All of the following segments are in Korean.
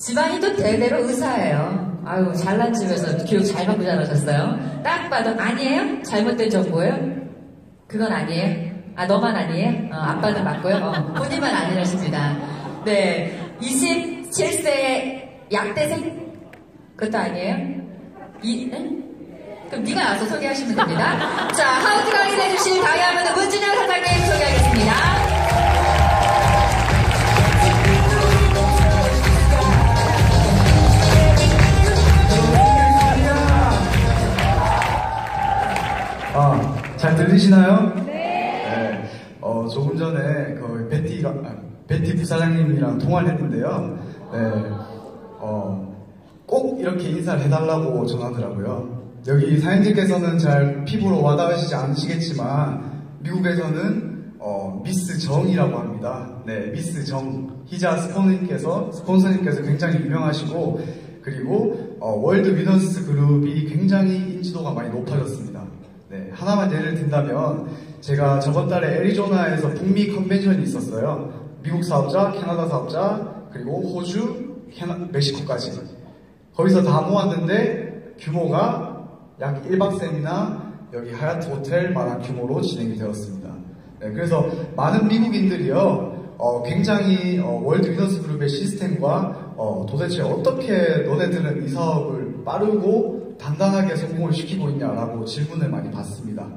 집안이 또 대대로 의사예요. 아유, 잘난 집에서 교육 잘 받고 자라셨어요. 딱 봐도 아니에요? 잘못된 정보예요? 그건 아니에요? 아, 너만 아니에요? 아빠는 맞고요. 본인만 아니라십니다. 네, 27세 약대생? 그것도 아니에요? 응? 그럼 네가 나와서 소개하시면 됩니다. 자, 하우트 강의를 해주실 다이아몬드 문진영 사장님 소개하겠습니다. 잘 들리시나요? 네. 조금 전에 그 베티 부사장님이랑 통화를 했는데요. 네. 꼭 이렇게 인사를 해달라고 전하더라고요. 여기 사장님께서는 잘 피부로 와닿으시지 않으시겠지만 미국에서는 미스 정이라고 합니다. 네, 미스 정. 희자 스폰서님께서 굉장히 유명하시고 그리고 월드 위너스 그룹이 굉장히 인지도가 많이 높아졌습니다. 네, 하나만 예를 든다면 제가 저번 달에 애리조나에서 북미 컨벤션이 있었어요. 미국 사업자, 캐나다 사업자, 그리고 호주, 멕시코까지. 거기서 다 모았는데 규모가 약 1박 세미나 여기 하얏트 호텔만한 규모로 진행이 되었습니다. 네, 그래서 많은 미국인들이요, 굉장히 월드 위너스 그룹의 시스템과 도대체 어떻게 너네들은 이 사업을 빠르고 단단하게 성공을 시키고 있냐라고 질문을 많이 받습니다.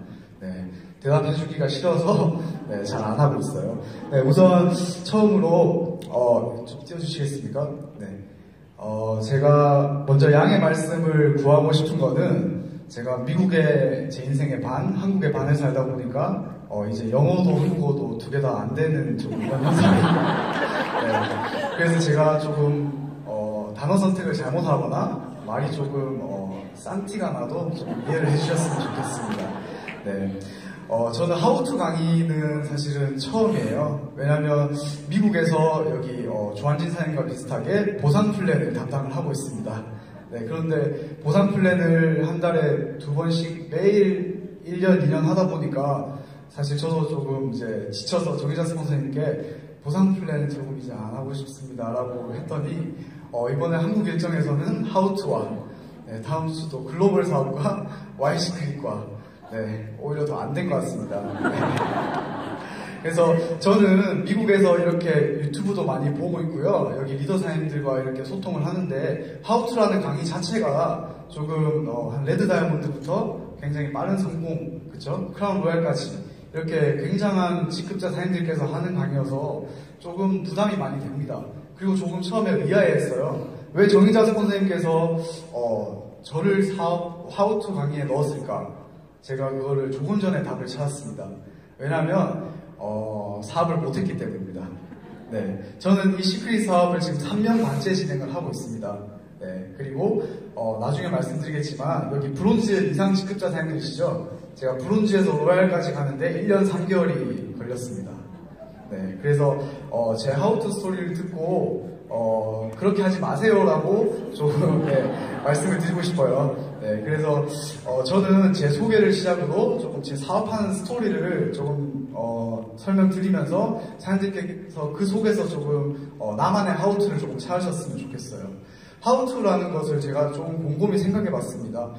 네, 대답해주기가 싫어서 네, 잘 안 하고 있어요. 네, 우선 처음으로 좀 띄워주시겠습니까? 네, 제가 먼저 양해 말씀을 구하고 싶은 거는 제가 미국의 제 인생의 반, 한국의 반을 살다 보니까 이제 영어도 한국어도 두 개 다 안 되는 좀 이런 현상입니다. 네, 그래서 제가 조금 단어 선택을 잘못하거나 말이 조금 싼 티가 나도 좀 이해를 해주셨으면 좋겠습니다. 네, 저는 하우투 강의는 사실은 처음이에요. 왜냐하면 미국에서 여기 조한진 사장님과 비슷하게 보상 플랜을 담당을 하고 있습니다. 네, 그런데 보상 플랜을 한 달에 2번씩 매일 1년, 2년 하다 보니까 사실 저도 조금 이제 지쳐서 정희자 스폰서님께 보상 플랜을 조금 이제 안 하고 싶습니다 라고 했더니 이번에 한국 일정에서는 하우투와 네, 다음 주도 글로벌 사업과 YC클릭과 네, 오히려 더 안 된 것 같습니다. 네. 그래서 저는 미국에서 이렇게 유튜브도 많이 보고 있고요. 여기 리더 사님들과 이렇게 소통을 하는데 하우투라는 강의 자체가 조금 한 레드 다이아몬드부터 굉장히 빠른 성공, 그쵸? 크라운 로얄까지 이렇게 굉장한 직급자 사님들께서 하는 강의여서 조금 부담이 많이 됩니다. 그리고 조금 처음에 의아해했어요. 왜 정희자 스폰서님께서 저를 하우투 강의에 넣었을까? 제가 그거를 조금 전에 답을 찾았습니다. 왜냐하면 사업을 못했기 때문입니다. 네, 저는 이 시크릿 사업을 지금 3년 반째 진행을 하고 있습니다. 네, 그리고 나중에 말씀드리겠지만 여기 브론즈 이상 직급자 사장님이시죠? 제가 브론즈에서 로얄까지 가는데 1년 3개월이 걸렸습니다. 네, 그래서 제 하우투 스토리를 듣고 그렇게 하지 마세요라고 조금 네, 말씀을 드리고 싶어요. 네, 그래서 저는 제 소개를 시작으로 조금 제 사업하는 스토리를 조금 설명드리면서 사장님께서 그 속에서 조금 나만의 하우투를 조금 찾으셨으면 좋겠어요. 하우투라는 것을 제가 좀 곰곰이 생각해 봤습니다.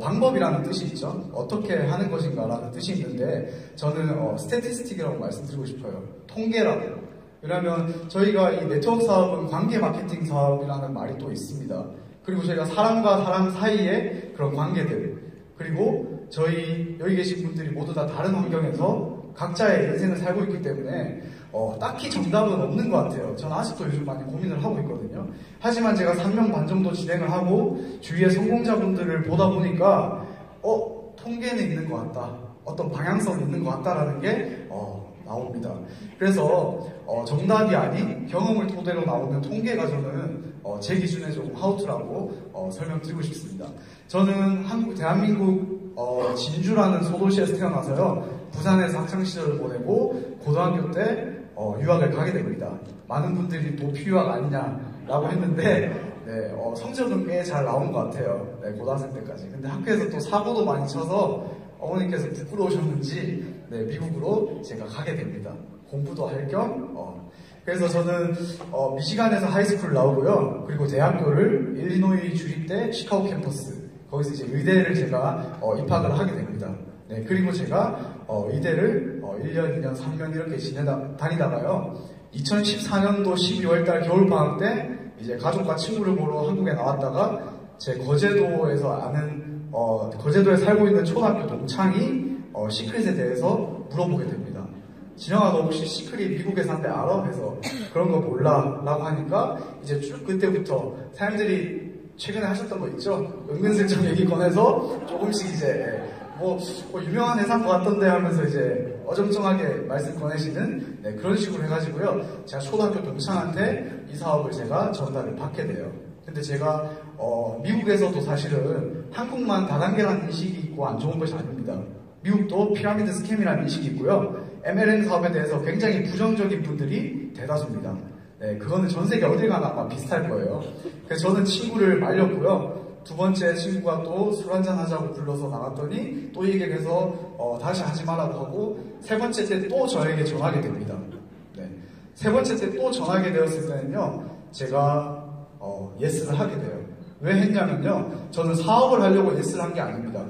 방법이라는 뜻이 있죠. 어떻게 하는 것인가 라는 뜻이 있는데 저는 스태티스틱이라고 말씀드리고 싶어요. 통계라고. 왜냐하면 저희가 이 네트워크 사업은 관계 마케팅 사업이라는 말이 또 있습니다. 그리고 저희가 사람과 사람 사이의 그런 관계들, 그리고 저희 여기 계신 분들이 모두 다 다른 환경에서 각자의 인생을 살고 있기 때문에 딱히 정답은 없는 것 같아요. 저는 아직도 요즘 많이 고민을 하고 있거든요. 하지만 제가 3년 반 정도 진행을 하고 주위의 성공자분들을 보다 보니까 통계는 있는 것 같다, 어떤 방향성이 있는 것 같다라는 게 나옵니다. 그래서 정답이 아닌 경험을 토대로 나오는 통계가 저는 제 기준에 조금 하우투라고 설명드리고 싶습니다. 저는 대한민국 진주라는 소도시에서 태어나서요, 부산에서 학창시절을 보내고 고등학교 때 유학을 가게 됩니다. 많은 분들이 도피 유학 아니냐라고 했는데 네, 성적은 꽤 잘 나온 것 같아요. 네, 고등학생 때까지. 근데 학교에서 또 사고도 많이 쳐서 어머니께서 부끄러우셨는지 네, 미국으로 제가 가게 됩니다. 공부도 할 겸. 그래서 저는 미시간에서 하이스쿨을 나오고요. 그리고 대학교를 일리노이 주립대 시카고 캠퍼스, 거기서 이제 의대를 제가 입학을 하게 됩니다. 네, 그리고 제가 의대를 1년, 2년, 3년 이렇게 다니다가요. 2014년도 12월달 겨울방학 때 이제 가족과 친구를 보러 한국에 나왔다가 제 거제도에서 아는 거제도에 살고 있는 초등학교 동창이 시크릿에 대해서 물어보게 됩니다. 진영아, 너 혹시 시크릿 미국에 산대 알아? 해서 그런 거 몰라 라고 하니까 이제 쭉 그때부터 사람들이 최근에 하셨던 거 있죠? 은근슬쩍 얘기 꺼내서 조금씩 이제 뭐 유명한 회사인 것 같던데 하면서 이제 어정쩡하게 말씀 꺼내시는 그런 식으로 해가지고요. 제가 초등학교 동창한테 이 사업을 제가 전달을 받게 돼요. 근데 제가 미국에서도 사실은 한국만 다단계라는 인식이 있고 안 좋은 것이 아닙니다. 미국도 피라미드 스캠이라는 인식이 있고요. MLM 사업에 대해서 굉장히 부정적인 분들이 대다수입니다. 네, 그거는 전 세계 어딜 가나 아마 비슷할 거예요. 그래서 저는 친구를 말렸고요. 두 번째 친구가 또 술 한잔 하자고 불러서 나갔더니 또 얘기해서 다시 하지 말라고 하고, 세 번째 때 또 저에게 전화하게 됩니다. 네, 세 번째 때 또 전화하게 되었을 때는요, 제가 예스를 하게 돼요. 왜 했냐면요, 저는 사업을 하려고 예스를 한 게 아닙니다.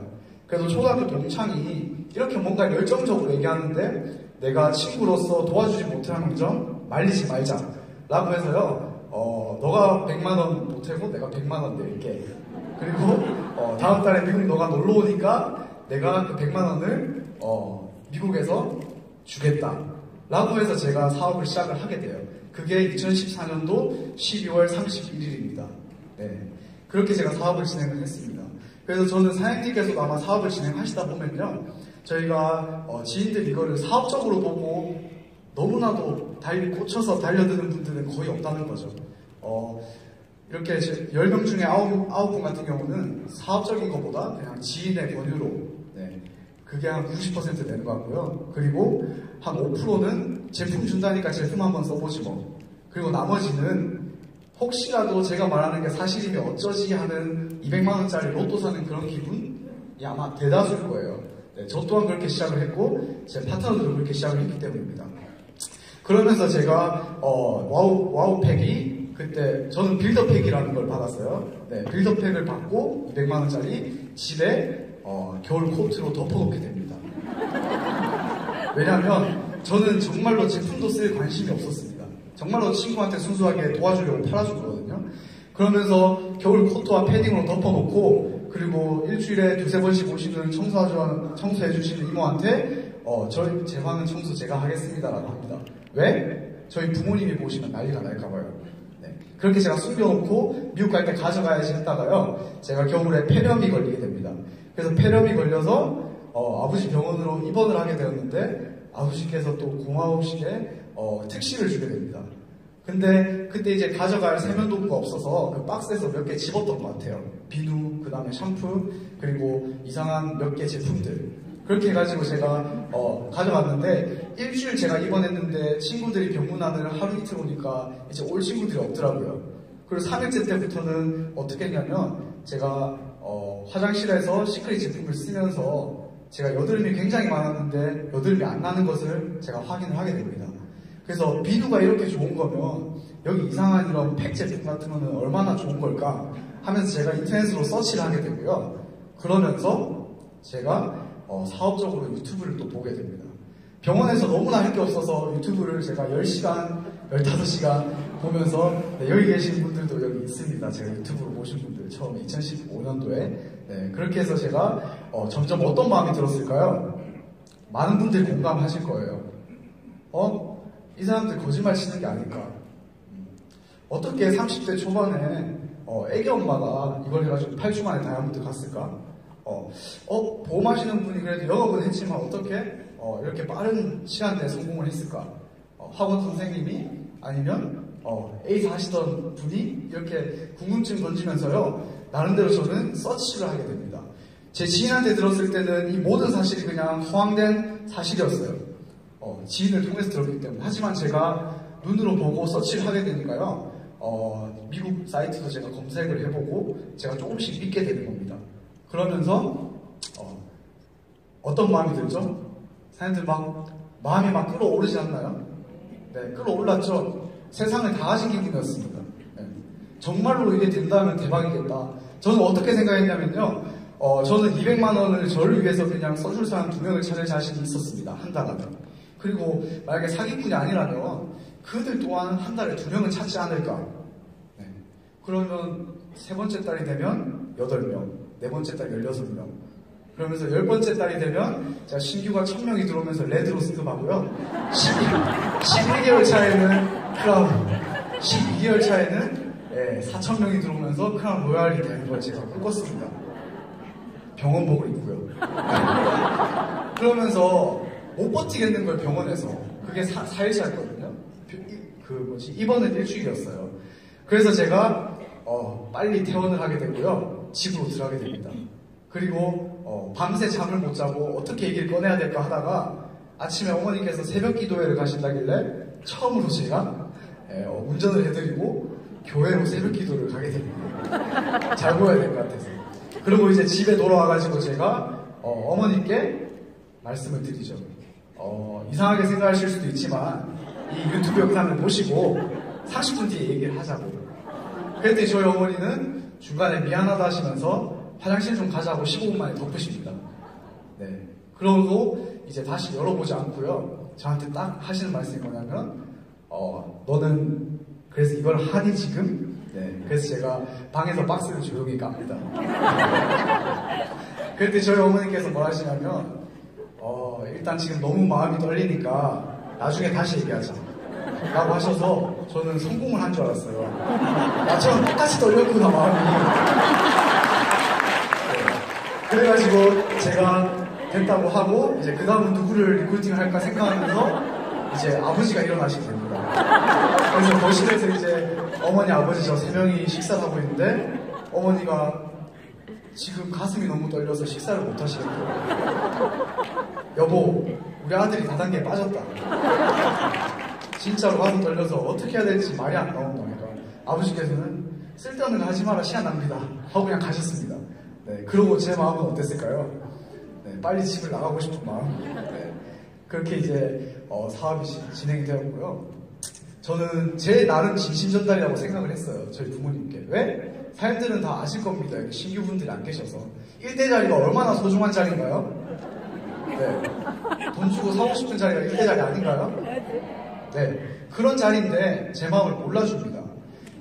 그래도 초등학교 동창이 이렇게 뭔가 열정적으로 얘기하는데 내가 친구로서 도와주지 못하는점 말리지 말자 라고 해서요, 너가 100만원 보태고 내가 100만원 낼게. 그리고 다음 달에 미국 너가 놀러 오니까 내가 그 100만원을 미국에서 주겠다 라고 해서 제가 사업을 시작을 하게 돼요. 그게 2014년도 12월 31일입니다. 네, 그렇게 제가 사업을 진행을 했습니다. 그래서 저는 사장님께서도 아마 사업을 진행하시다 보면요, 저희가 지인들 이거를 사업적으로 보고 너무나도 꽂혀서 달려드는 분들은 거의 없다는 거죠. 이렇게 10명 중에 9분 같은 경우는 사업적인 것보다 그냥 지인의 권유로, 네, 그게 한 90% 되는 것 같고요. 그리고 한 5%는 제품 준다니까 제품 한번 써보지 뭐. 그리고 나머지는 혹시라도 제가 말하는 게 사실이면 어쩌지 하는 200만원짜리 로또 사는 그런 기분이 아마 대다수일 거예요. 네, 저 또한 그렇게 시작을 했고 제 파트너들도 그렇게 시작을 했기 때문입니다. 그러면서 제가 와우팩이, 그때 저는 빌더팩이라는 걸 받았어요. 네, 빌더팩을 받고 200만원짜리 집에 겨울 코트로 덮어놓게 됩니다. 왜냐하면 저는 정말로 제품도 쓸 관심이 없었습니다. 정말로 친구한테 순수하게 도와주려고 팔아준 거거든요. 그러면서 겨울 코트와 패딩으로 덮어놓고, 그리고 일주일에 두세 번씩 오시는 청소해주시는 이모한테 제 방은 청소 제가 하겠습니다라고 합니다. 왜? 저희 부모님이 보시면 난리가 날까봐요. 네, 그렇게 제가 숨겨놓고 미국 갈 때 가져가야지 했다가요, 제가 겨울에 폐렴이 걸리게 됩니다. 그래서 폐렴이 걸려서 아버지 병원으로 입원을 하게 되었는데, 아버지께서 또 고마우시게 택시를 주게 됩니다. 근데 그때 이제 가져갈 세면도구가 없어서 그 박스에서 몇 개 집었던 것 같아요. 비누, 그 다음에 샴푸, 그리고 이상한 몇 개 제품들. 그렇게 해가지고 제가 가져갔는데, 일주일 제가 입원했는데 친구들이 병문안을 하루 이틀 오니까 이제 올 친구들이 없더라고요. 그리고 3일째 때부터는 어떻게 했냐면, 제가 화장실에서 시크릿 제품을 쓰면서 제가 여드름이 굉장히 많았는데 여드름이 안 나는 것을 제가 확인을 하게 됩니다. 그래서 비누가 이렇게 좋은 거면 여기 이상한 이런 팩 제품 같은 거는 얼마나 좋은 걸까 하면서 제가 인터넷으로 서치를 하게 되고요. 그러면서 제가 사업적으로 유튜브를 또 보게 됩니다. 병원에서 너무나 할 게 없어서 유튜브를 제가 10시간, 15시간 보면서, 네, 여기 계신 분들도 여기 있습니다. 제가 유튜브로 보신 분들 처음에 2015년도에 네, 그렇게 해서 제가 점점 어떤 마음이 들었을까요? 많은 분들이 공감하실 거예요. 이 사람들 거짓말 치는 게 아닐까? 어떻게 30대 초반에 애기 엄마가 이걸 해가지고 8주 만에 다이아몬드 갔을까? 보험하시는 분이 그래도 영업은 했지만 어떻게 이렇게 빠른 시간 내에 성공을 했을까? 학원 선생님이 아니면 A사 하시던 분이 이렇게 궁금증 던지면서요, 나름대로 저는 서치를 하게 됩니다. 제 지인한테 들었을 때는 이 모든 사실이 그냥 허황된 사실이었어요. 지인을 통해서 들었기 때문에. 하지만 제가 눈으로 보고 서치를 하게 되니까요, 미국 사이트도 제가 검색을 해보고 제가 조금씩 믿게 되는 겁니다. 그러면서 어떤 마음이 들죠? 사람들 마음이 막 끌어오르지 않나요? 네, 끌어올랐죠. 세상을 다 가진 기분이었습니다. 네. 정말로 이게 된다면 대박이겠다. 저는 어떻게 생각했냐면요. 저는 200만 원을 저를 위해서 그냥 써줄 사람 2명을 찾을 자신이 있었습니다. 한 달 안에. 그리고 만약에 사기꾼이 아니라면 그들 또한 한 달에 2명은 찾지 않을까. 네. 그러면 세 번째 달이 되면 8명, 네 번째 달 16명. 그러면서 10번째 달이 되면 제가 신규가 1000명이 들어오면서 레드로 승급하고요. 11개월 차에는 크라운, 12개월 차에는 4,000명이 들어오면서 크라운 로얄이 되는 걸 제가 꿈꿨습니다. 병원복을 입고요. 그러면서 못 버티겠는 걸 병원에서. 그게 4일차였거든요. 입원은 일주일이었어요. 그래서 제가 빨리 퇴원을 하게 되고요. 집으로 들어가게 됩니다. 그리고 밤새 잠을 못 자고 어떻게 얘기를 꺼내야 될까 하다가 아침에 어머니께서 새벽 기도회를 가신다길래 처음으로 제가 운전을 해드리고 교회로 새벽 기도를 가게 됩니다. 잘 보여야 될 것 같아서. 그리고 이제 집에 돌아와가지고 제가 어머니께 말씀을 드리죠. 이상하게 생각하실 수도 있지만 이 유튜브 영상을 보시고 30분 뒤에 얘기를 하자고. 그랬더니 저희 어머니는 중간에 미안하다 하시면서 화장실 좀 가자고 15분 만에 덮으십니다. 네. 그러고 이제 다시 열어보지 않고요. 저한테 딱 하시는 말씀이 뭐냐면 너는 그래서 이걸 하니 지금? 네. 그래서 제가 방에서 박스를 조용히 깝니다. 그랬더니 저희 어머니께서 뭐 하시냐면 일단 지금 너무 마음이 떨리니까 나중에 다시 얘기하자 라고 하셔서 저는 성공을 한 줄 알았어요. 나처럼 똑같이 떨렸구나 마음이. 네. 그래가지고 제가 됐다고 하고 이제 그 다음은 누구를 리크루팅을 할까 생각하면서 이제 아버지가 일어나시게 됩니다. 그래서 거실에서 이제 어머니 아버지 저 3명이 식사를 하고 있는데 어머니가 지금 가슴이 너무 떨려서 식사를 못 하시겠대요. 여보, 우리 아들이 다단계에 빠졌다. 진짜로 가슴 떨려서 어떻게 해야 될지 말이 안 나온다. 그러니까 아버지께서는 쓸데없는 거 하지 마라, 시간 낭비다 하고 그냥 가셨습니다. 네, 그러고 제 마음은 어땠을까요? 네, 빨리 집을 나가고 싶은 마음. 네, 그렇게 이제 사업이 진행이 되었고요. 저는 제 나름 진심 전달이라고 생각을 했어요. 저희 부모님께. 왜? 사람들은 다 아실 겁니다. 신규분들이 안 계셔서. 1대 자리가 얼마나 소중한 자리인가요? 네. 돈 주고 사고 싶은 자리가 1대 자리 아닌가요? 네. 그런 자리인데 제 마음을 몰라줍니다.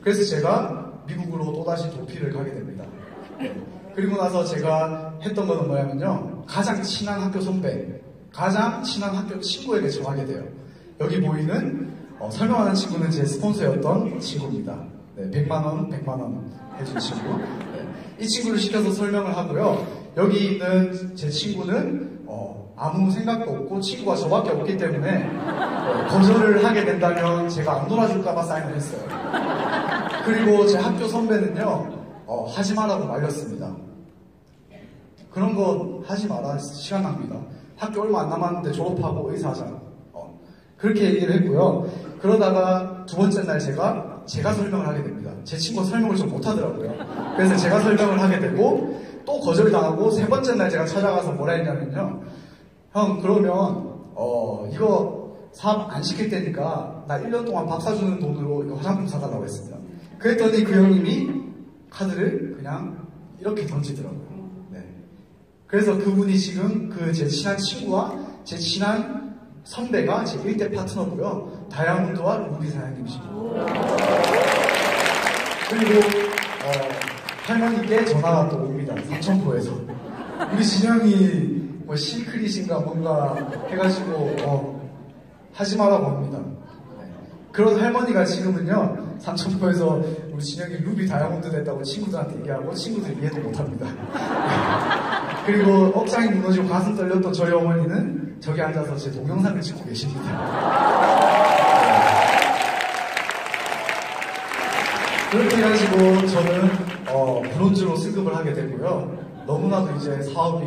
그래서 제가 미국으로 또다시 도피를 가게 됩니다. 네. 그리고 나서 제가 했던 거는 뭐냐면요. 가장 친한 학교 선배, 가장 친한 학교 친구에게 전하게 돼요. 여기 보이는 설명하는 친구는 제 스폰서였던 친구입니다. 네, 100만원, 100만원 해준 친구. 네, 이 친구를 시켜서 설명을 하고요. 여기 있는 제 친구는 아무 생각도 없고 친구가 저밖에 없기 때문에 거절을 하게 된다면 제가 안 놀아줄까봐 사인을 했어요. 그리고 제 학교 선배는요. 하지 마라고 말렸습니다. 그런 거 하지 마라. 시간 낭비다. 학교 얼마 안 남았는데 졸업하고 의사하자. 그렇게 얘기를 했고요. 그러다가 두 번째 날 제가 설명을 하게 됩니다. 제 친구가 설명을 좀 못하더라고요. 그래서 제가 설명을 하게 되고 또 거절당하고 세 번째 날 제가 찾아가서 뭐라 했냐면요. 형 그러면 이거 사업 안 시킬 테니까 나 1년 동안 밥 사주는 돈으로 이거 화장품 사달라고 했습니다. 그랬더니 그 형님이 카드를 그냥 이렇게 던지더라고요. 네. 그래서 그분이 지금 그 제 친한 친구와 제 친한 선배가 제 1대 파트너고요. 다이아몬드와 루비 사장님이시고. 그리고 할머니께 전화가 또 옵니다. 삼천포에서. 우리 진영이 뭐 시크릿인가 뭔가 해가지고 하지 마라고 합니다. 네. 그런 할머니가 지금은요. 삼천포에서 우리 진영이 루비 다이아몬드 됐다고 친구들한테 얘기하고 친구들이 이해도 못합니다. 그리고 억장이 무너지고 가슴 떨렸던 저희 어머니는 저기 앉아서 제 동영상을 찍고 계십니다. 그렇게 해가지고 저는 브론즈로 승급을 하게 되고요. 너무나도 이제 사업이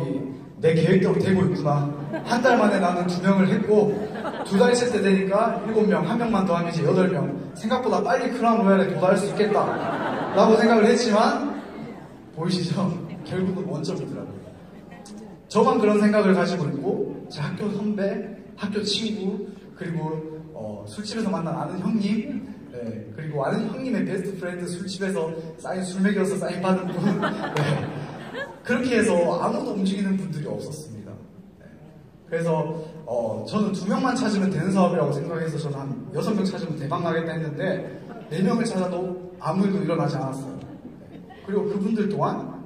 내 계획대로 되고 있구나. 한 달 만에 나는 2명을 했고 2달째 때 되니까 7명, 1명만 더 하면 이제 8명. 생각보다 빨리 크라운 로얄에 도달할 수 있겠다 라고 생각을 했지만 보이시죠? 결국은 원점이더라고요. 저만 그런 생각을 가지고 있고 제 학교 선배, 학교 친구, 그리고 술집에서 만난 아는 형님, 네, 그리고 아는 형님의 베스트 프렌드 술집에서 술 먹여서 사인 받은 분. 네, 그렇게 해서 아무도 움직이는 분들이 없었습니다. 네, 그래서 저는 2명만 찾으면 되는 사업이라고 생각해서 저는 한 6명 찾으면 대박 나겠다 했는데 4명을 찾아도 아무 일도 일어나지 않았어요. 네, 그리고 그분들 또한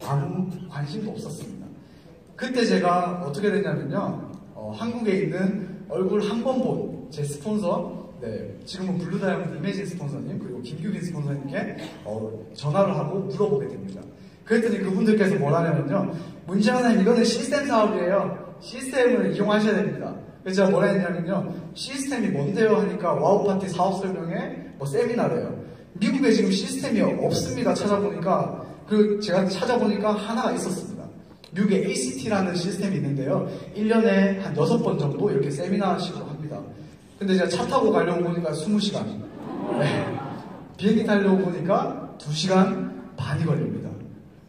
아무 관심도 없었습니다. 그때 제가 어떻게 됐냐면요, 한국에 있는 얼굴 한 번 본 제 스폰서, 네, 지금은 블루다이아몬드 이매진 스폰서님 그리고 김규빈 스폰서님께 전화를 하고 물어보게 됩니다. 그랬더니 그분들께서 뭐라냐면요, 문재환 선생님 이거는 시스템 사업이에요. 시스템을 이용하셔야 됩니다. 그래서 제가 뭐라 했냐면요, 시스템이 뭔데요 하니까 와우파티 사업 설명회 세미나래요. 미국에 지금 시스템이 없습니다. 찾아보니까. 그리고 제가 찾아보니까 하나가 있었습니다. 미국에 ACT라는 시스템이 있는데요, 1년에 한 6번 정도 이렇게 세미나식으로 합니다. 근데 제가 차 타고 가려고 보니까 20시간, 네. 비행기 타려고 보니까 2시간 반이 걸립니다.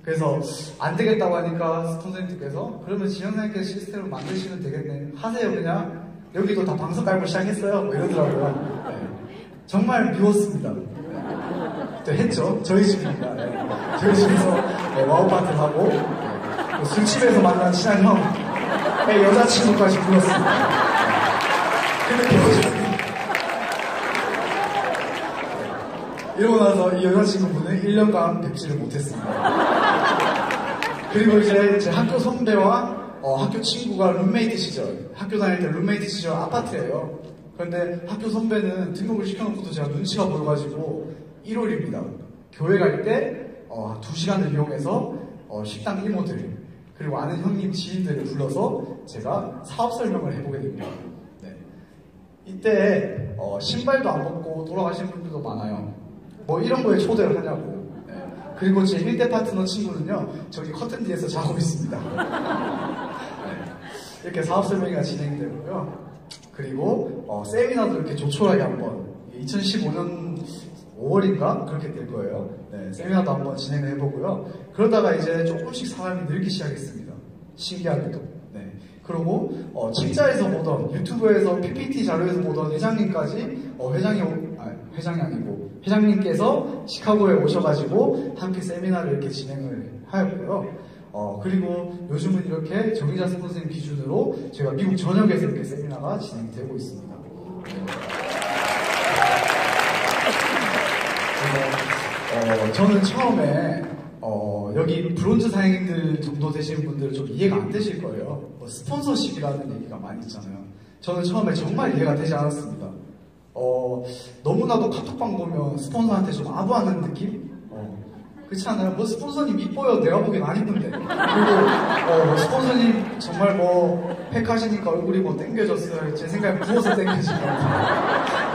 그래서 안 되겠다고 하니까 스폰서님께서 그러면 지영사님께서 시스템을 만드시면 되겠네, 하세요. 그냥 여기도 다 방석 깔고 시작했어요, 이러더라고요. 네. 정말 미웠습니다. 네. 했죠. 저희 집이니까. 네. 저희 집에서 와우파티를 하고 술집에서 만난 친한 형의 여자친구까지 불렀습니다. 그렇게 이러고 나서 이 여자친구분은 1년간 뵙지를 못했습니다. 그리고 이제 제 학교 선배와 학교 친구가 룸메이트 시절, 학교 다닐 때 룸메이트 시절 아파트예요. 그런데 학교 선배는 등록을 시켜놓고도 제가 눈치가 보여가지고 1월입니다. 교회 갈 때 2시간을 이용해서 식당 이모들 그리고 아는 형님 지인들을 불러서 제가 사업 설명을 해보게 됩니다. 네. 이때 신발도 안 벗고 돌아가신 분들도 많아요. 이런 거에 초대를 하냐고. 네. 그리고 제 1대 파트너 친구는요, 저기 커튼 뒤에서 자고 있습니다. 네. 이렇게 사업 설명회가 진행이 되고요. 그리고 세미나도 이렇게 조촐하게 한번 2015년 5월인가? 그렇게 될 거예요. 네, 세미나도 한번 진행을 해보고요. 그러다가 이제 조금씩 사람이 늘기 시작했습니다. 신기하게도. 네. 그리고 책자에서 보던, 유튜브에서 PPT 자료에서 보던 회장님까지 회장이 아니고 회장님께서 시카고에 오셔가지고 함께 세미나를 이렇게 진행을 하였고요. 그리고 요즘은 이렇게 정의자 스폰서님 기준으로 제가 미국 전역에서 이렇게 세미나가 진행되고 있습니다. 네. 저는 처음에 여기 브론즈 사장님들 정도 되시는 분들은 좀 이해가 안 되실 거예요. 스폰서십이라는 얘기가 많이 있잖아요. 저는 처음에 정말 이해가 되지 않았습니다. 너무나도 카톡방 보면 스폰서한테 좀 아부하는 느낌? 그렇지 않아요? 스폰서님 이뻐요. 내가 보기엔 안 이쁜데. 그리고 스폰서님 정말 팩하시니까 얼굴이 땡겨졌어요. 제 생각에 부어서 땡겨지더라고요.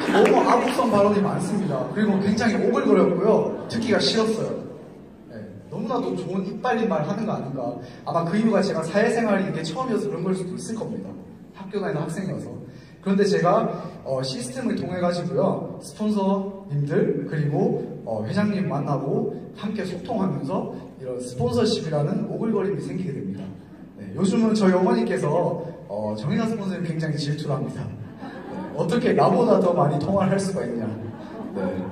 이렇게 너무 아부성 발언이 많습니다. 그리고 굉장히 오글거렸고요. 듣기가 싫었어요. 네, 너무나도 좋은 이빨린 말 하는 거 아닌가. 아마 그 이유가 제가 사회생활이 이게 처음이어서 그런 걸 수도 있을 겁니다. 학교 다니는 학생이어서. 그런데 제가 시스템을 통해 가지고요, 스폰서님들 그리고 회장님 만나고 함께 소통하면서 이런 스폰서십이라는 오글거림이 생기게 됩니다. 네, 요즘은 저희 어머니께서 정의사 스폰서님 굉장히 질투를 합니다. 네, 어떻게 나보다 더 많이 통화를 할 수가 있냐. 네,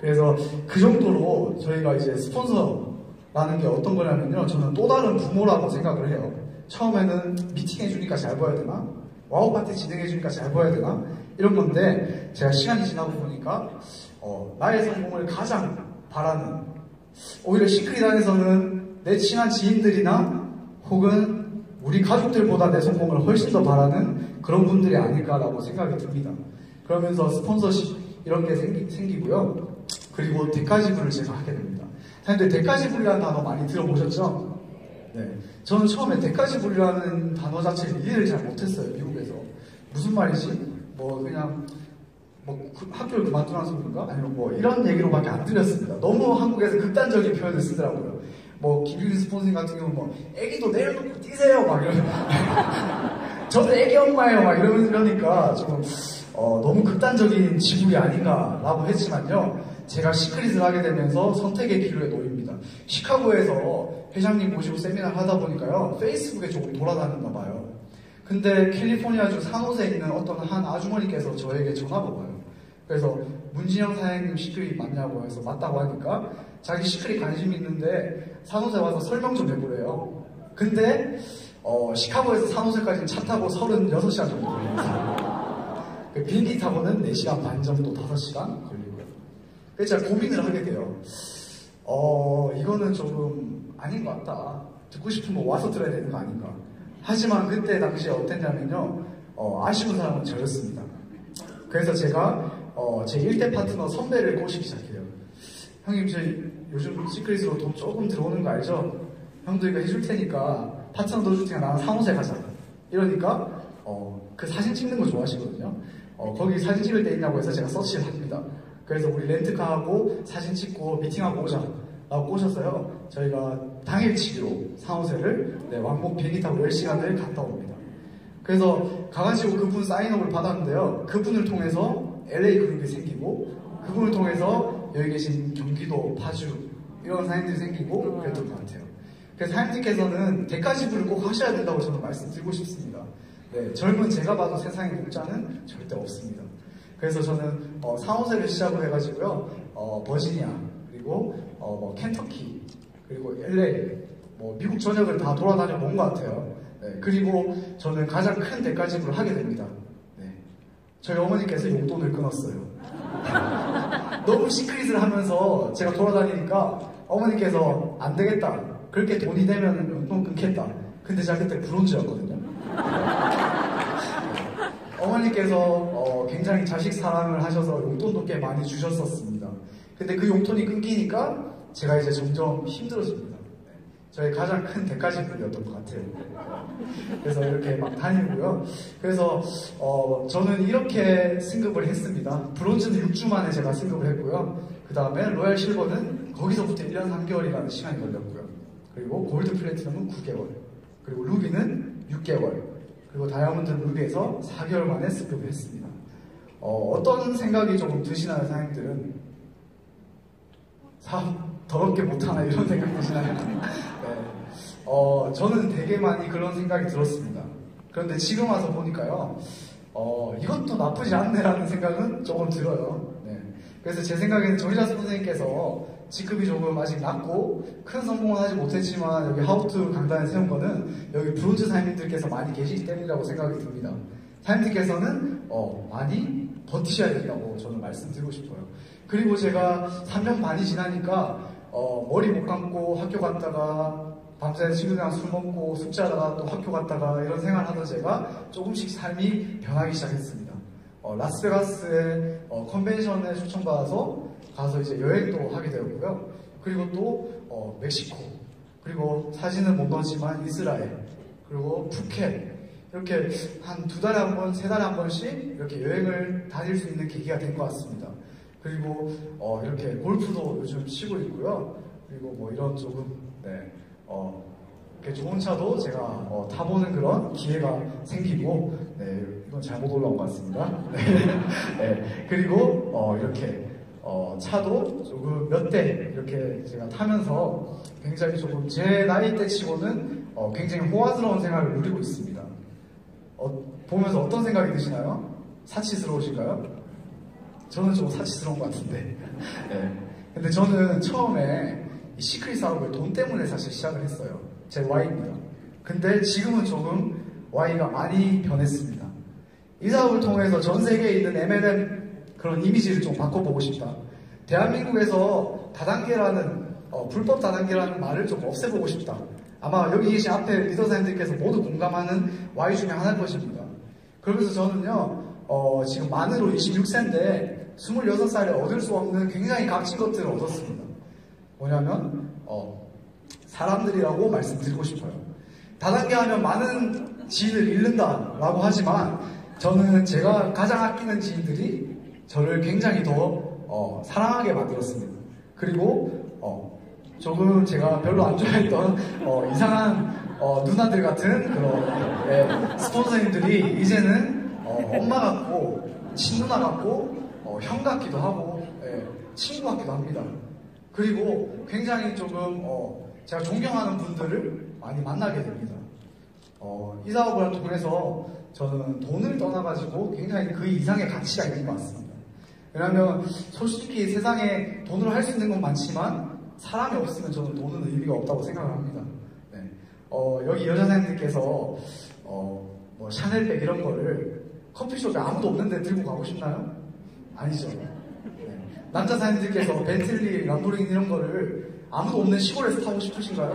그래서 그 정도로 저희가 이제 스폰서라는 게 어떤 거냐면요, 저는 또 다른 부모라고 생각을 해요. 처음에는 미팅해주니까 잘 보여야 되나? 와우 파티 진행해주니까 잘 보여야 되나? 이런 건데, 제가 시간이 지나고 보니까, 나의 성공을 가장 바라는, 오히려 시크릿 안에서는 내 친한 지인들이나, 혹은 우리 가족들보다 내 성공을 훨씬 더 바라는 그런 분들이 아닐까라고 생각이 듭니다. 그러면서 스폰서십, 이런 게 생기고요. 그리고 대가지불을 제가 하게 됩니다. 근데 대가지불이라는 단어 많이 들어보셨죠? 네, 저는 처음에 대가지불이라는 단어 자체를 이해를 잘 못했어요. 미국에서 무슨 말이지? 그냥 학교를 그만두라는 소리인가? 아니면 이런 얘기로밖에 안 들렸습니다. 너무 한국에서 극단적인 표현을 쓰더라고요. 김규진 스폰서님 같은 경우는 애기도 내려놓고 뛰세요 막 이러면 저도 애기 엄마예요 막 이러니까 좀 너무 극단적인 지불이 아닌가라고 했지만요, 제가 시크릿을 하게 되면서 선택의 기로에 놓입니다. 시카고에서 회장님 모시고 세미나를 하다 보니까요, 페이스북에 조금 돌아다녔나 봐요. 근데 캘리포니아주 산호세에 있는 어떤 한 아주머니께서 저에게 전화가 와요. 그래서 문진영 사장님 시크릿 맞냐고 해서 맞다고 하니까 자기 시크릿 관심 있는데 산호세 와서 설명 좀 해보래요. 근데 시카고에서 산호세까지는 차 타고 36시간 정도 걸립니다. 비행기 타고는 4시간 반 정도, 5시간 걸리고요. 그래서 제가 고민을 하게 돼요. 이거는 조금 아닌 것 같다. 듣고 싶으면 와서 들어야 되는 거 아닌가. 하지만 그때 당시에 어땠냐면요. 아쉬운 사람은 저였습니다. 그래서 제가 제 1대 파트너 선배를 꼬시기 시작해요. 형님, 저 요즘 시크릿으로 돈 조금 들어오는 거 알죠? 형도 이거 해줄 테니까 파트너 넣어줄 테니까 나랑 산호세 가자. 이러니까 그 사진 찍는 거 좋아하시거든요. 거기 사진 찍을 때 있냐고 해서 제가 서치를 합니다. 그래서 우리 렌트카하고 사진 찍고 미팅하고 오자 라고 꼬셨어요. 저희가 당일치기로 산호세를 왕복 비행기 타고 10시간을 갔다 옵니다. 그래서 가가지고 그분 사인업을 받았는데요. 그분을 통해서 LA 그룹이 생기고, 그분을 통해서 여기 계신 경기도, 파주 이런 사장님들이 생기고 그랬던 것 같아요. 그래서 사장님께서는 대가지불을 꼭 하셔야 된다고 저는 말씀드리고 싶습니다. 네, 젊은 제가 봐도 세상에 공짜는 절대 없습니다. 그래서 저는 산호세를 시작을 해가지고요. 버지니아, 그리고 켄터키, 그리고 LA, 미국 전역을 다 돌아다녀 본 것 같아요. 네, 그리고 저는 가장 큰 대가지불을 하게 됩니다. 네, 저희 어머니께서 용돈을 끊었어요. 너무 시크릿을 하면서 제가 돌아다니니까 어머니께서 안 되겠다. 그렇게 돈이 되면 용돈 끊겠다. 근데 제가 그때 브론즈였거든요. 어머니께서 굉장히 자식 사랑을 하셔서 용돈도 꽤 많이 주셨었습니다. 근데 그 용돈이 끊기니까 제가 이제 점점 힘들어집니다. 저의 가장 큰 대가지불이었던 것 같아요. 그래서 이렇게 막 다니고요. 그래서 저는 이렇게 승급을 했습니다. 브론즈는 6주 만에 제가 승급을 했고요. 그 다음에 로얄 실버는 거기서부터 1년 3개월이라는 시간이 걸렸고요. 그리고 골드 플래티넘은 9개월, 그리고 루비는 6개월, 그리고 다이아몬드 루비에서 4개월 만에 승급을 했습니다. 어떤 생각이 조금 드시나요, 사장님들은? 더럽게 못하나 이런 생각 드시나요? 네. 저는 되게 많이 그런 생각이 들었습니다. 그런데 지금 와서 보니까요, 이것도 나쁘지 않네라는 생각은 조금 들어요. 네. 그래서 제 생각에는 정희자 선생님께서 직급이 조금 아직 낮고 큰 성공은 하지 못했지만 여기 하우투 강단에 세운 거는 여기 브론즈 사장님들께서 많이 계시기 때문이라고 생각이 듭니다. 사장님들께서는 많이 버티셔야 된다고 저는 말씀드리고 싶어요. 그리고 제가 3년 반이 지나니까 머리 못 감고 학교 갔다가 밤새 친구들이랑 술 먹고 숙제하다가 또 학교 갔다가 이런 생활하던 제가 조금씩 삶이 변하기 시작했습니다. 라스베가스의 컨벤션에 초청받아서 가서 이제 여행도 하게 되었고요. 그리고 또 멕시코, 그리고 사진은 못 넣었지만 이스라엘, 그리고 푸켓, 이렇게 한 2달에 한 번, 3달에 한 번씩 이렇게 여행을 다닐 수 있는 계기가 된 것 같습니다. 그리고 이렇게 골프도 요즘 치고 있고요. 그리고 뭐 이런 조금 이렇게 좋은 차도 제가 타보는 그런 기회가 생기고, 네, 이건 잘못 올라온 것 같습니다. 네. 네. 그리고 이렇게 차도 조금 몇 대 이렇게 제가 타면서 굉장히 조금 제 나이 때 치고는 굉장히 호화스러운 생활을 누리고 있습니다. 보면서 어떤 생각이 드시나요? 사치스러우신가요? 저는 좀 사치스러운 것 같은데. 네. 근데 저는 처음에 이 시크릿 사업을 돈 때문에 사실 시작을 했어요. 제 Y입니다. 근데 지금은 조금 Y가 많이 변했습니다. 이 사업을 통해서 전 세계에 있는 MLM 그런 이미지를 좀 바꿔보고 싶다. 대한민국에서 다단계라는 불법 다단계라는 말을 좀 없애보고 싶다. 아마 여기 계신 앞에 리더사님들께서 모두 공감하는 Y 중에 하나일 것입니다. 그러면서 저는요, 지금 만으로 26세인데 26살에 얻을 수 없는 굉장히 값진 것들을 얻었습니다. 뭐냐면 사람들이라고 말씀드리고 싶어요. 다단계 하면 많은 지인을 잃는다라고 하지만 저는 제가 가장 아끼는 지인들이 저를 굉장히 더 사랑하게 만들었습니다. 그리고 조금 제가 별로 안 좋아했던 이상한 누나들 같은 그런 스폰서님들이 이제는 엄마 같고 친누나 같고 형 같기도 하고 친구 같기도 합니다. 그리고 굉장히 조금 제가 존경하는 분들을 많이 만나게 됩니다. 이 사업을 통해서 저는 돈을 떠나가지고 굉장히 그 이상의 가치가 있는 것 같습니다. 왜냐면 솔직히 세상에 돈으로 할 수 있는 건 많지만 사람이 없으면 저는 돈은 의미가 없다고 생각을 합니다. 네. 여기 여자생님들께서 뭐 샤넬백 이런 거를 커피숍에 아무도 없는데 들고 가고 싶나요? 아니죠. 네. 남자 사장님들께서 벤틀리, 람보르기니 이런 거를 아무도 없는 시골에서 타고 싶으신가요?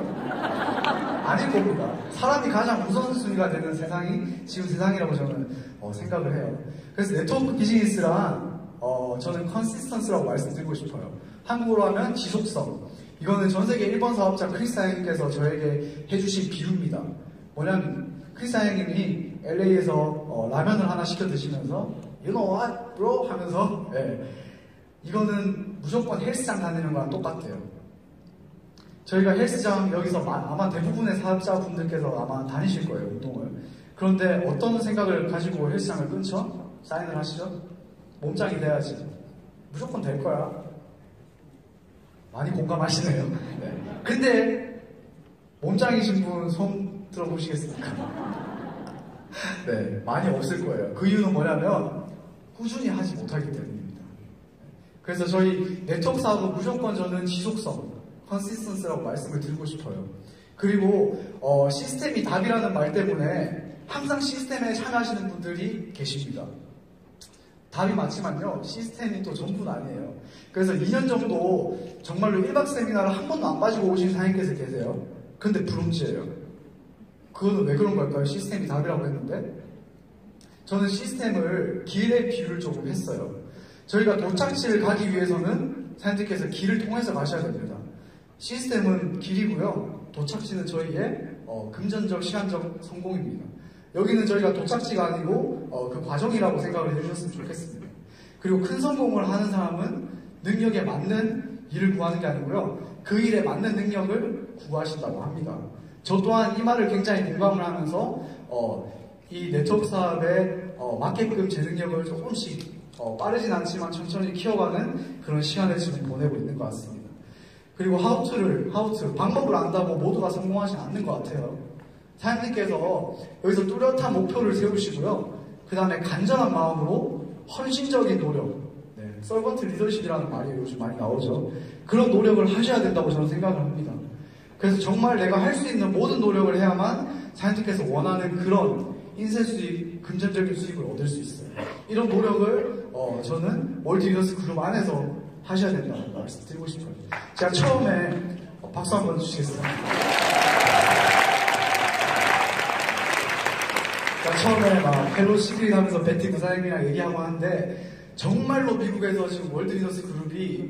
아닐 겁니다. 사람이 가장 우선순위가 되는 세상이 지금 세상이라고 저는 생각을 해요. 그래서 네트워크 비즈니스란 저는 컨시스턴스라고 말씀드리고 싶어요. 한국어로 하면 지속성. 이거는 전 세계 1번 사업자 크리스 사장님께서 저에게 해주신 비유입니다. 뭐냐면 크리스 사장님이 LA에서 라면을 하나 시켜 드시면서 You know what, bro? 하면서 이거는 무조건 헬스장 다니는 거랑 똑같아요. 저희가 헬스장 여기서 아마 대부분의 사업자분들께서 아마 다니실 거예요, 운동을. 그런데 어떤 생각을 가지고 헬스장을 끊죠? 사인을 하시죠? 몸짱이 돼야지. 무조건 될 거야. 많이 공감하시네요. 네. 근데 몸짱이신 분 손 들어보시겠습니까? 네, 많이 없을 거예요. 그 이유는 뭐냐면 꾸준히 하지 못하기 때문입니다. 그래서 저희 네트워크 사업은 무조건 저는 지속성, 컨시스턴스라고 말씀을 드리고 싶어요. 그리고 시스템이 답이라는 말 때문에 항상 시스템에 참여하시는 분들이 계십니다. 답이 맞지만요, 시스템이 또 전부는 아니에요. 그래서 2년 정도 정말로 1박 세미나를 한 번도 안 빠지고 오신 사장님께서 계세요. 근데 브론즈예요. 그거는 왜 그런 걸까요? 시스템이 답이라고 했는데 저는 시스템을 길의 비유를 조금 했어요. 저희가 도착지를 가기 위해서는 사장님께서 길을 통해서 가셔야 됩니다. 시스템은 길이고요. 도착지는 저희의 금전적, 시간적 성공입니다. 여기는 저희가 도착지가 아니고 그 과정이라고 생각을 해주셨으면 좋겠습니다. 그리고 큰 성공을 하는 사람은 능력에 맞는 일을 구하는 게 아니고요. 그 일에 맞는 능력을 구하신다고 합니다. 저 또한 이 말을 굉장히 공감을 하면서 이 네트워크 사업에 맞게끔 제 능력을 조금씩 빠르진 않지만 천천히 키워가는 그런 시간을 지금 보내고 있는 것 같습니다. 그리고 how to 방법을 안다고 모두가 성공하지 않는 것 같아요. 사장님께서 여기서 뚜렷한 목표를 세우시고요. 그 다음에 간절한 마음으로 헌신적인 노력, 서번트 리더십이라는 말이 요즘 많이 나오죠. 그런 노력을 하셔야 된다고 저는 생각을 합니다. 그래서 정말 내가 할 수 있는 모든 노력을 해야만 사장님께서 원하는 그런 인쇄 수익, 금전적인 수익을 얻을 수 있어요. 이런 노력을 저는 월드 리더스 그룹 안에서 하셔야 된다고 말씀드리고 싶어요. 제가 처음에 박수 한번 주시겠어요? 제가 처음에 막 헬로 시그릿 하면서 베티 부사장님이랑 얘기하고 하는데 정말로 미국에서 지금 월드 리더스 그룹이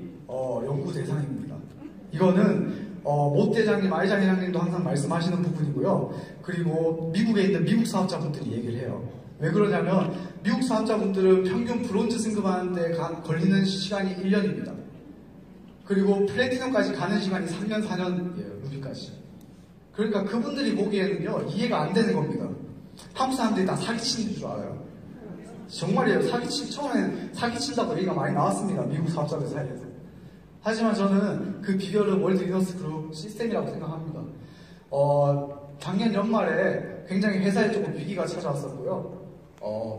연구 대상입니다. 이거는 못 대장님, 아이 장회장님도 항상 말씀하시는 부분이고요. 그리고 미국에 있는 미국 사업자분들이 얘기를 해요. 왜 그러냐면 미국 사업자분들은 평균 브론즈 승급하는데 걸리는 시간이 1년입니다. 그리고 플래티넘까지 가는 시간이 3년, 4년이에요. 루비까지. 그러니까 그분들이 보기에는요, 이해가 안 되는 겁니다. 한국 사람들이 다 사기치는 줄 알아요. 정말이에요. 처음엔 사기친다고 얘기가 많이 나왔습니다. 미국 사업자들 사이에서. 하지만 저는 그 비결은 월드 리더스 그룹 시스템이라고 생각합니다. 작년 연말에 굉장히 회사에 조금 위기가 찾아왔었고요.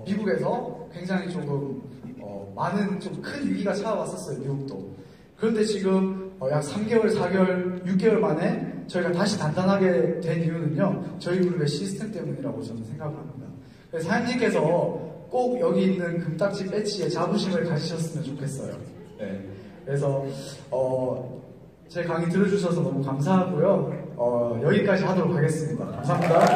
미국에서 굉장히 조금 많은 좀 큰 위기가 찾아왔었어요. 미국도. 그런데 지금 약 3개월, 4개월, 6개월 만에 저희가 다시 단단하게 된 이유는요. 저희 그룹의 시스템 때문이라고 저는 생각을 합니다. 그래서 사장님께서 꼭 여기 있는 금딱지 배지에 자부심을 가지셨으면 좋겠어요. 네. 그래서 제 강의 들어주셔서 너무 감사하고요. 여기까지 하도록 하겠습니다. 감사합니다.